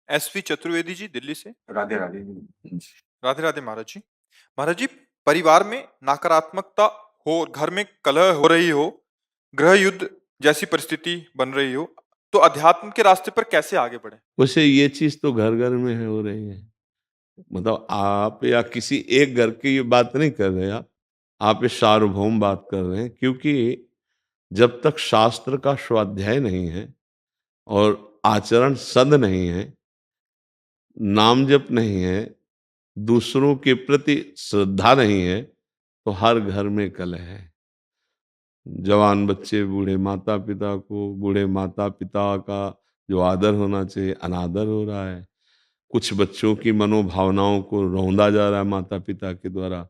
SV Chaturvedi ji Delhi से। राधे राधे। राधे राधे महाराज जी। महाराज जी, परिवार में नकारात्मकता हो और घर में कलह हो रही हो, गृह युद्ध जैसी परिस्थिति बन रही हो, तो अध्यात्म के रास्ते पर कैसे आगे बढ़े? वैसे ये चीज तो घर घर में है, हो रही है। मतलब आप या किसी एक घर की ये बात नहीं कर रहे, आप ये सार्वभौम बात कर रहे हैं। क्योंकि जब तक शास्त्र का स्वाध्याय नहीं है और आचरण सद नहीं है, नाम जप नहीं है, दूसरों के प्रति श्रद्धा नहीं है, तो हर घर में कलह है। जवान बच्चे बूढ़े माता पिता को, बूढ़े माता पिता का जो आदर होना चाहिए अनादर हो रहा है। कुछ बच्चों की मनोभावनाओं को रौंदा जा रहा है माता पिता के द्वारा।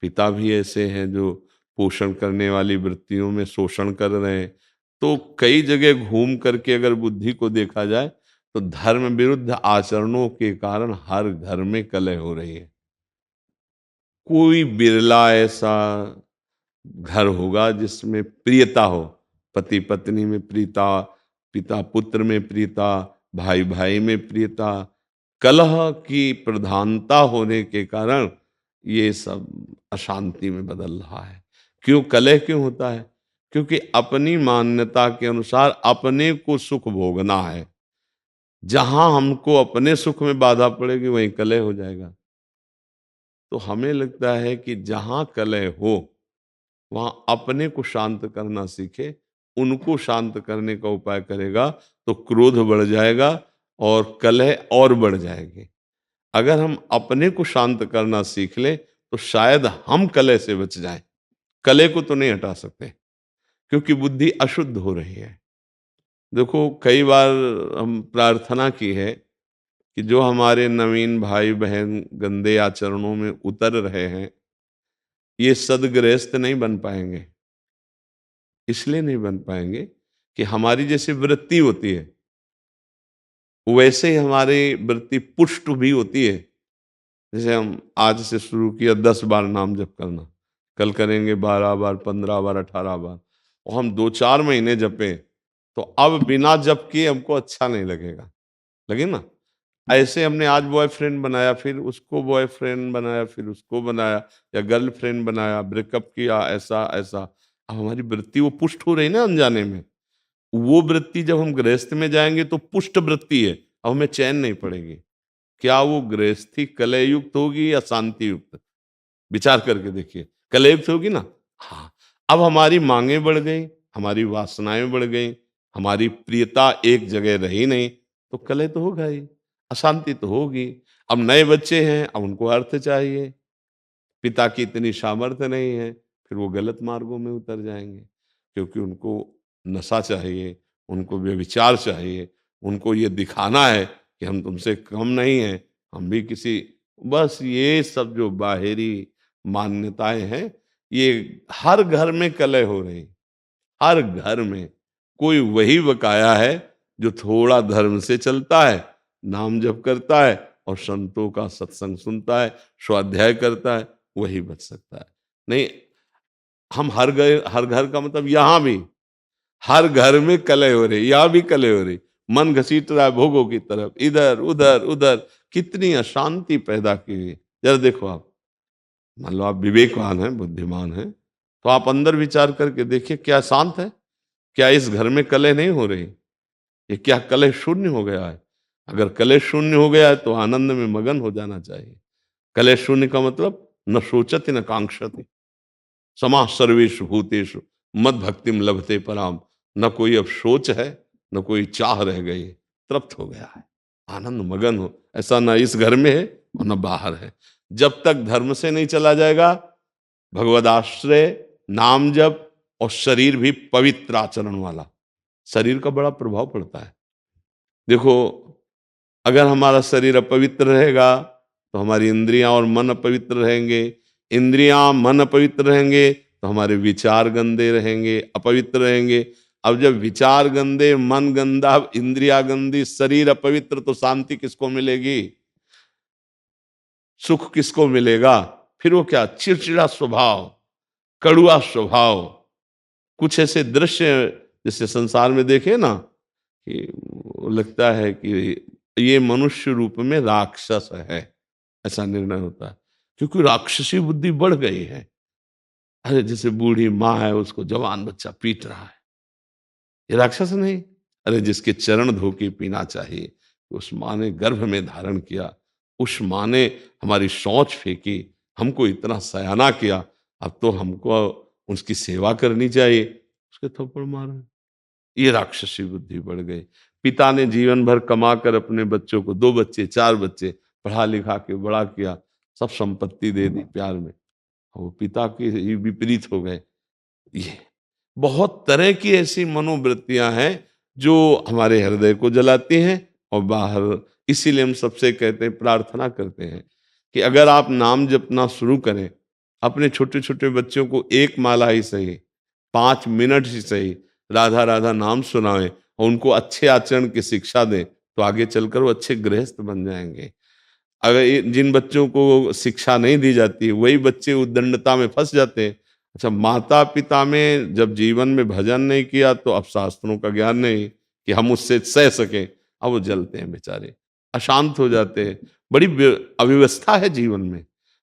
पिता भी ऐसे हैं जो पोषण करने वाली वृत्तियों में शोषण कर रहे हैं। तो कई जगह घूम करके अगर बुद्धि को देखा जाए तो धर्म विरुद्ध आचरणों के कारण हर घर में कलह हो रही है। कोई बिरला ऐसा घर होगा जिसमें प्रियता हो, पति पत्नी में प्रियता, पिता पुत्र में प्रियता, भाई भाई में प्रियता। कलह की प्रधानता होने के कारण ये सब अशांति में बदल रहा है। क्यों कलह क्यों होता है? क्योंकि अपनी मान्यता के अनुसार अपने को सुख भोगना है। जहां हमको अपने सुख में बाधा पड़ेगी वहीं कलह हो जाएगा। तो हमें लगता है कि जहां कलह हो वहां अपने को शांत करना सीखे। उनको शांत करने का उपाय करेगा तो क्रोध बढ़ जाएगा और कलह और बढ़ जाएगी। अगर हम अपने को शांत करना सीख ले तो शायद हम कलह से बच जाएं। कलह को तो नहीं हटा सकते क्योंकि बुद्धि अशुद्ध हो रही है। देखो कई बार हम प्रार्थना की है कि जो हमारे नवीन भाई बहन गंदे आचरणों में उतर रहे हैं, ये सदगृहस्थ नहीं बन पाएंगे। इसलिए नहीं बन पाएंगे कि हमारी जैसी वृत्ति होती है वैसे ही हमारी वृत्ति पुष्ट भी होती है। जैसे हम आज से शुरू किया 10 बार नाम जप करना, कल करेंगे 12 बार, 15 बार, 18 बार, और हम 2-4 महीने जपे तो अब बिना जप किए हमको अच्छा नहीं लगेगा। लगे ना? ऐसे हमने आज बॉयफ्रेंड बनाया, फिर उसको बॉयफ्रेंड बनाया, फिर उसको बनाया, या गर्लफ्रेंड बनाया, ब्रेकअप किया, ऐसा ऐसा। अब हमारी वृत्ति वो पुष्ट हो रही ना अनजाने में। वो वृत्ति जब हम गृहस्थ में जाएंगे तो पुष्ट वृत्ति है, अब हमें चैन नहीं पड़ेगी। क्या वो गृहस्थी कलह युक्त होगी या शांति युक्त? विचार करके देखिए। कलह युक्त होगी ना? हाँ। अब हमारी मांगें बढ़ गई, हमारी वासनाएं बढ़ गई, हमारी प्रियता एक जगह रही नहीं, तो कलह तो होगा ही, अशांति तो होगी। अब नए बच्चे हैं, अब उनको अर्थ चाहिए, पिता की इतनी सामर्थ्य नहीं है, फिर वो गलत मार्गों में उतर जाएंगे। क्योंकि उनको नशा चाहिए, उनको व्यभिचार चाहिए, उनको ये दिखाना है कि हम तुमसे कम नहीं हैं, हम भी किसी, बस ये सब जो बाहरी मान्यताएं हैं, ये हर घर में कलह हो रही। हर घर में कोई वही बकाया है जो थोड़ा धर्म से चलता है, नाम जप करता है और संतों का सत्संग सुनता है, स्वाध्याय करता है, वही बच सकता है। नहीं, हम हर घर का मतलब यहां भी हर घर में कलह हो रही, यहां भी कलह हो रही। मन घसीट रहा है भोगों की तरफ, इधर उधर उधर। कितनी अशांति पैदा की हुई। जरा देखो आप, मान लो आप विवेकवान हैं, बुद्धिमान हैं, तो आप अंदर विचार करके देखिए क्या शांत है? क्या इस घर में कलह नहीं हो रही? ये क्या कलह शून्य हो गया है? अगर कलह शून्य हो गया है तो आनंद में मगन हो जाना चाहिए। कलह शून्य का मतलब न सोचति न कांक्षति, समा सर्वेषु भूतेषु मद भक्तिम लभते पराम। न कोई अब सोच है, न कोई चाह रह गई, तृप्त हो गया है, आनंद मगन हो। ऐसा न इस घर में है और न बाहर है। जब तक धर्म से नहीं चला जाएगा, भगवदाश्रय, नाम जप और शरीर भी पवित्र आचरण वाला, शरीर का बड़ा प्रभाव पड़ता है। देखो, अगर हमारा शरीर अपवित्र रहेगा तो हमारी इंद्रियां और मन अपवित्र रहेंगे। इंद्रियां मन अपवित्र रहेंगे तो हमारे विचार गंदे रहेंगे, अपवित्र रहेंगे। अब जब विचार गंदे, मन गंदा, इंद्रिया गंदी, शरीर अपवित्र, तो शांति किसको मिलेगी? सुख किसको मिलेगा? फिर वो क्या, चिड़चिड़ा स्वभाव, कड़ुआ स्वभाव। कुछ ऐसे दृश्य जैसे संसार में देखे ना कि लगता है कि ये मनुष्य रूप में राक्षस है, ऐसा निर्णय होता है, क्योंकि राक्षसी बुद्धि बढ़ गई है। अरे जैसे बूढ़ी माँ है, उसको जवान बच्चा पीट रहा है, ये राक्षस नहीं। अरे जिसके चरण धो के पीना चाहिए, उस माँ ने गर्भ में धारण किया, उस माँ ने हमारी शौच फेंकी, हमको इतना सयाना किया, अब तो हमको उसकी सेवा करनी चाहिए, उसके थप्पड़ मारे। ये राक्षसी बुद्धि बढ़ गई। पिता ने जीवन भर कमा कर अपने बच्चों को, 2 बच्चे 4 बच्चे पढ़ा लिखा के बड़ा किया, सब संपत्ति दे दी प्यार में, वो पिता के ही विपरीत हो गए। ये बहुत तरह की ऐसी मनोवृत्तियां हैं जो हमारे हृदय को जलाती हैं और बाहर। इसीलिए हम सबसे कहते हैं, प्रार्थना करते हैं कि अगर आप नाम जपना शुरू करें, अपने छोटे छोटे बच्चों को एक माला ही सही, 5 मिनट ही सही, राधा राधा नाम सुनाएं और उनको अच्छे आचरण की शिक्षा दें, तो आगे चलकर वो अच्छे गृहस्थ बन जाएंगे। अगर जिन बच्चों को शिक्षा नहीं दी जाती, वही बच्चे उद्दंडता में फंस जाते हैं। अच्छा, माता पिता में जब जीवन में भजन नहीं किया, तो अब शास्त्रों का ज्ञान नहीं कि हम उससे सह सकें, अब वो जलते हैं बेचारे, अशांत हो जाते हैं। बड़ी अव्यवस्था है जीवन में।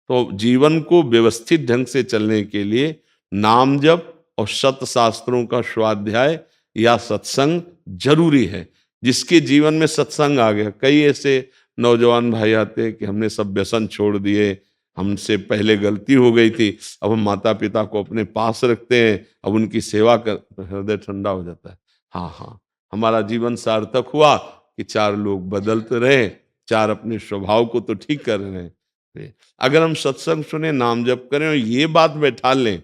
तो जीवन को व्यवस्थित ढंग से चलने के लिए नाम जप और सत शास्त्रों का स्वाध्याय या सत्संग जरूरी है। जिसके जीवन में सत्संग आ गया, कई ऐसे नौजवान भाई आते हैं कि हमने सब व्यसन छोड़ दिए, हमसे पहले गलती हो गई थी, अब हम माता पिता को अपने पास रखते हैं, अब उनकी सेवा कर, हृदय ठंडा हो जाता है। हाँ हाँ, हमारा जीवन सार्थक हुआ कि 4 लोग बदलते रहे, 4 अपने स्वभाव को तो ठीक कर रहे हैं। अगर हम सत्संग सुने, नाम जप करें और ये बात बैठा लें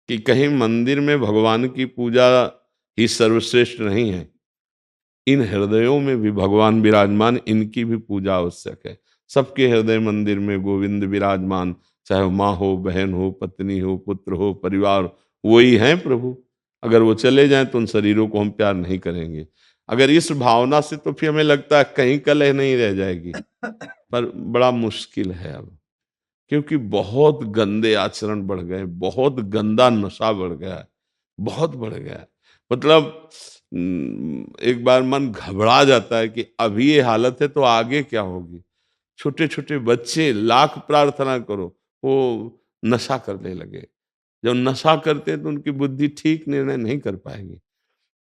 कि कहीं मंदिर में भगवान की पूजा ही सर्वश्रेष्ठ नहीं है, इन हृदयों में भी भगवान विराजमान, इनकी भी पूजा आवश्यक है। सबके हृदय मंदिर में गोविंद विराजमान, चाहे माँ हो, बहन हो, पत्नी हो, पुत्र हो, परिवार, वही हैं प्रभु। अगर वो चले जाएं तो उन शरीरों को हम प्यार नहीं करेंगे। अगर इस भावना से, तो फिर हमें लगता है कहीं कलह नहीं रह जाएगी, पर बड़ा मुश्किल है अब, क्योंकि बहुत गंदे आचरण बढ़ गए, बहुत गंदा नशा बढ़ गया है, बहुत बढ़ गया है। मतलब एक बार मन घबरा जाता है कि अभी ये हालत है तो आगे क्या होगी। छोटे छोटे बच्चे, लाख प्रार्थना करो, वो नशा करने लगे। जब नशा करते हैं तो उनकी बुद्धि ठीक निर्णय नहीं कर पाएगी।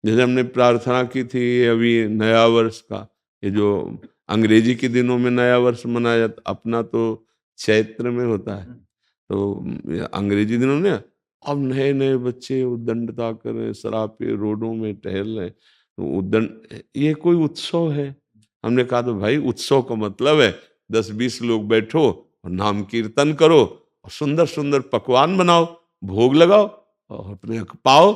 जैसे हमने प्रार्थना की थी अभी नया वर्ष का, ये जो अंग्रेजी के दिनों में नया वर्ष मनाया जाता, अपना तो चैत्र में होता है, तो ये अंग्रेजी दिनों में अब नए नए बच्चे उद्दंडता कर रहे हैं, शराब पे रोडों में टहल रहे हैं, तो उद्दंड, ये कोई उत्सव है? हमने कहा तो भाई उत्सव का मतलब है 10-20 लोग बैठो और नाम कीर्तन करो और सुंदर सुंदर पकवान बनाओ, भोग लगाओ और अपने पाओ,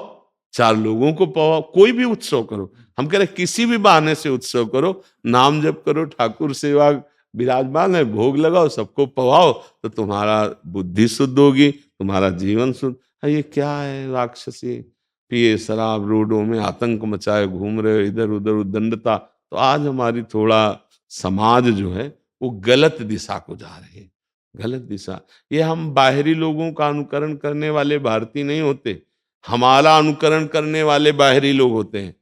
4 लोगों को पाओ, कोई भी उत्सव करो। हम कह रहे किसी भी बहाने से उत्सव करो, नाम जप करो, ठाकुर सेवा विराजमान है, भोग लगाओ, सबको पवाओ, तो तुम्हारा बुद्धि शुद्ध होगी, तुम्हारा जीवन शुद्ध। ये क्या है? राक्षसी पिए शराब, रोडों में आतंक मचाए घूम रहे, इधर उधर उद्दंडता। तो आज हमारी थोड़ा समाज जो है वो गलत दिशा को जा रही है, गलत दिशा। ये हम बाहरी लोगों का अनुकरण करने वाले भारतीय नहीं होते, हमारा अनुकरण करने वाले बाहरी लोग होते हैं।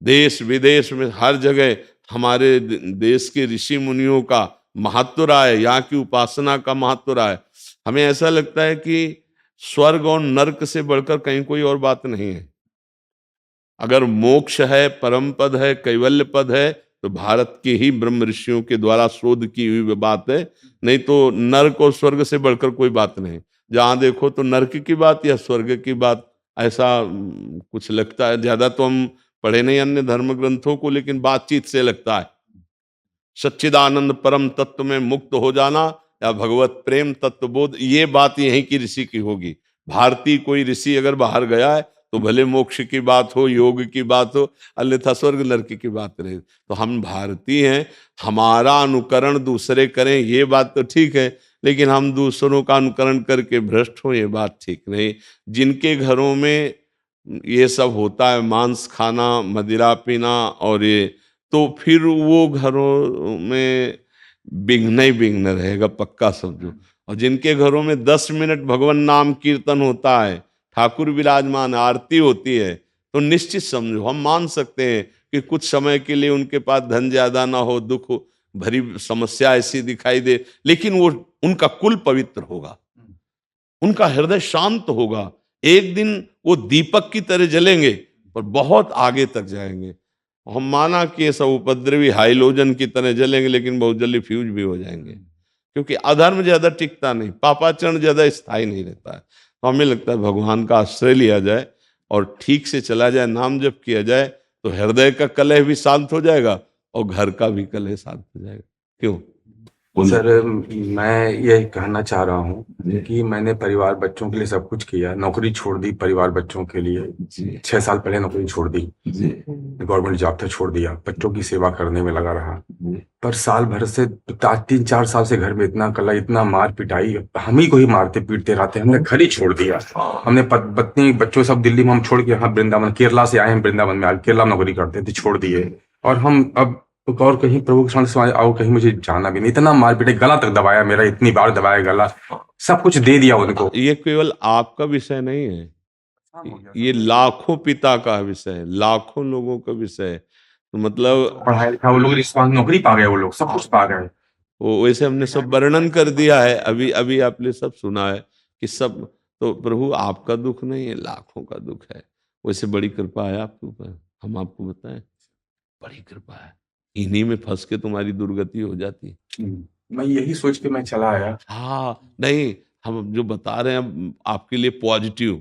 देश विदेश में हर जगह हमारे देश के ऋषि मुनियों का महत्व रहा है, यहाँ की उपासना का महत्व रहा है। हमें ऐसा लगता है कि स्वर्ग और नर्क से बढ़कर कहीं कोई और बात नहीं है। अगर मोक्ष है, परम पद है, कैवल्य पद है, तो भारत के ही ब्रह्म ऋषियों के द्वारा शोध की हुई बात है। नहीं तो नर्क और स्वर्ग से बढ़कर कोई बात नहीं। जहां देखो तो नर्क की बात या स्वर्ग की बात, ऐसा कुछ लगता है। ज्यादा तो हम पढ़े नहीं अन्य धर्म ग्रंथों को, लेकिन बातचीत से लगता है सच्चिदानंद परम तत्व में मुक्त हो जाना या भगवत प्रेम तत्व बोध, ये बात यहीं की ऋषि की होगी। भारतीय कोई ऋषि अगर बाहर गया है तो भले मोक्ष की बात हो, योग की बात हो, अन्यथा स्वर्ग नरक की बात रहे। तो हम भारतीय हैं, हमारा अनुकरण दूसरे करें ये बात तो ठीक है, लेकिन हम दूसरों का अनुकरण करके भ्रष्ट हो, ये बात ठीक नहीं। जिनके घरों में ये सब होता है, मांस खाना, मदिरा पीना और ये, तो फिर वो घरों में विघ्न ही विघ्न रहेगा, पक्का समझो। और जिनके घरों में 10 मिनट भगवान नाम कीर्तन होता है, ठाकुर विराजमान, आरती होती है, तो निश्चित समझो हम मान सकते हैं कि कुछ समय के लिए उनके पास धन ज्यादा ना हो, दुख भरी समस्या ऐसी दिखाई दे, लेकिन वो उनका कुल पवित्र होगा, उनका हृदय शांत होगा। एक दिन वो दीपक की तरह जलेंगे और बहुत आगे तक जाएंगे। हम माना कि ये सब उपद्रवी हाइलोजन की तरह जलेंगे, लेकिन बहुत जल्दी फ्यूज भी हो जाएंगे, क्योंकि अधर्म ज्यादा टिकता नहीं, पापाचरण ज्यादा स्थायी नहीं रहता है। तो हमें लगता है भगवान का आश्रय लिया जाए और ठीक से चला जाए, नाम जप किया जाए, तो हृदय का कलह भी शांत हो जाएगा और घर का भी कलह शांत हो जाएगा। क्यों? सर, मैं ये कहना चाह रहा हूँ कि मैंने परिवार बच्चों के लिए सब कुछ किया, नौकरी छोड़ दी परिवार बच्चों के लिए। 6 साल पहले नौकरी छोड़ दी, गवर्नमेंट जॉब था, छोड़ दिया, बच्चों की सेवा करने में लगा रहा। पर साल भर से 3-4 साल से घर में इतना कला, इतना मार पिटाई, हम ही को ही मारते पीटते रहते, हमने घर ही छोड़ दिया। हमने पत्नी बच्चों सब दिल्ली में हम छोड़ के, हाँ वृंदावन, केरला से आए हैं, वृंदावन में केरला में नौकरी करते थे, छोड़ दिए। और हम अब और कहीं प्रभु के सामने और कहीं मुझे जाना भी नहीं, इतना मार पीटे, गला तक दबाया मेरा, इतनी बार दबाया गला, सब कुछ दे दिया उनको। ये केवल आपका विषय नहीं है, ये लाखों पिता का विषय है, लाखों लोगों का विषय है। तो मतलब पढ़ाया लिखा वो लोग, नौकरी पा गए, वो लोग सब कुछ पा गए। वो वैसे हमने सब वर्णन कर दिया है, अभी अभी आपने सब सुना है कि सब, तो प्रभु आपका दुख नहीं है, लाखों का दुख है। वैसे बड़ी कृपा है आपके ऊपर, हम आपको बताएं, बड़ी कृपा है। इन्हीं में फंस के तुम्हारी दुर्गति हो जाती है। मैं यही सोच के मैं चला आया। हाँ नहीं, हम जो बता रहे हैं आपके लिए पॉजिटिव,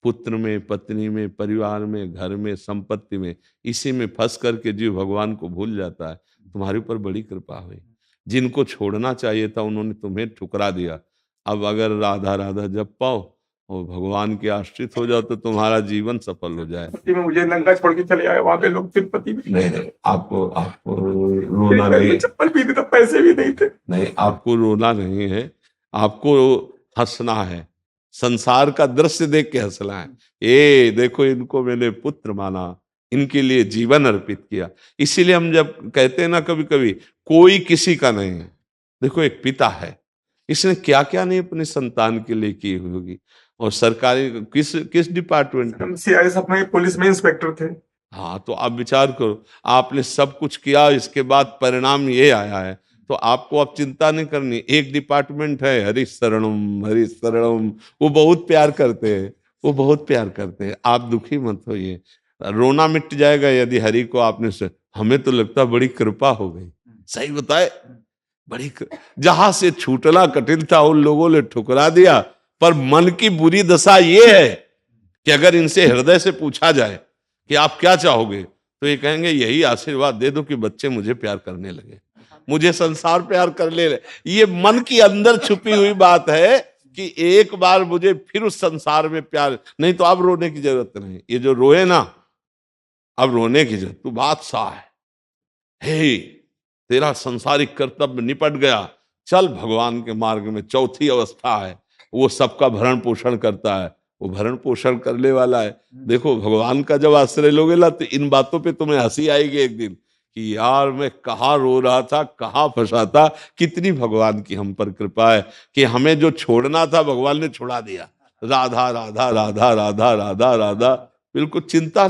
पुत्र में, पत्नी में, परिवार में, घर में, संपत्ति में, इसी में फंस करके जीव भगवान को भूल जाता है। तुम्हारे ऊपर बड़ी कृपा हुई। जिनको छोड़ना चाहिए था उन्होंने तुम्हें ठुकरा दिया। अब अगर राधा राधा जप पाओ और भगवान के आश्रित हो जाओ तो तुम्हारा जीवन सफल हो जाए। में मुझे नंगा छोड़ के चले आए, वहां पे लोग तिरुपति में। नहीं, आपको आपको रोना नहीं, चप्पल भी नहीं था, पैसे भी नहीं थे। नहीं, आपको रोना नहीं है, आपको हंसना है, संसार का दृश्य देख के हंसना है। ये देखो, इनको मैंने पुत्र माना, इनके लिए जीवन अर्पित किया। इसीलिए हम जब कहते हैं ना कभी कभी, कोई किसी का नहीं है, देखो एक पिता है, इसने क्या क्या नहीं अपने संतान के लिए की होगी। और सरकारी किस किस डिपार्टमेंट में, CIS अपने पुलिस में इंस्पेक्टर थे। हाँ, तो आप विचार करो, आपने सब कुछ किया, इसके बाद परिणाम ये आया है, तो आपको अब चिंता नहीं करनी। एक डिपार्टमेंट है हरि शरणम, हरि शरणम, वो बहुत प्यार करते हैं, वो बहुत प्यार करते हैं। आप दुखी मत होइए, रोना मिट जाएगा यदि हरि को आपने से। हमें तो लगता है बड़ी कृपा हो गई, सही बताए, जहां से छूटना कठिन था उन लोगों ने ठुकरा दिया। पर मन की बुरी दशा ये है कि अगर इनसे हृदय से पूछा जाए कि आप क्या चाहोगे, तो ये कहेंगे यही आशीर्वाद दे दो कि बच्चे मुझे प्यार करने लगे, मुझे संसार प्यार कर ले। ये मन की अंदर छुपी हुई बात है कि एक बार मुझे फिर उस संसार में प्यार, नहीं तो अब रोने की जरूरत नहीं। ये जो रोए ना, अब रोने की जरूरत, तू बादशाह है, हे तेरा संसारिक कर्तव्य निपट गया, चल भगवान के मार्ग में। चौथी अवस्था है, वो सबका भरण पोषण करता है, वो भरण पोषण करने वाला है। देखो भगवान का जब आश्रय लोगे ना, तो इन बातों पे तुम्हें हंसी आएगी एक दिन कि यार मैं कहाँ रो रहा था, कहाँ फंसा था। कितनी भगवान की हम पर कृपा है कि हमें जो छोड़ना था भगवान ने छुड़ा दिया। राधा राधा राधा राधा राधा राधा, बिल्कुल चिंता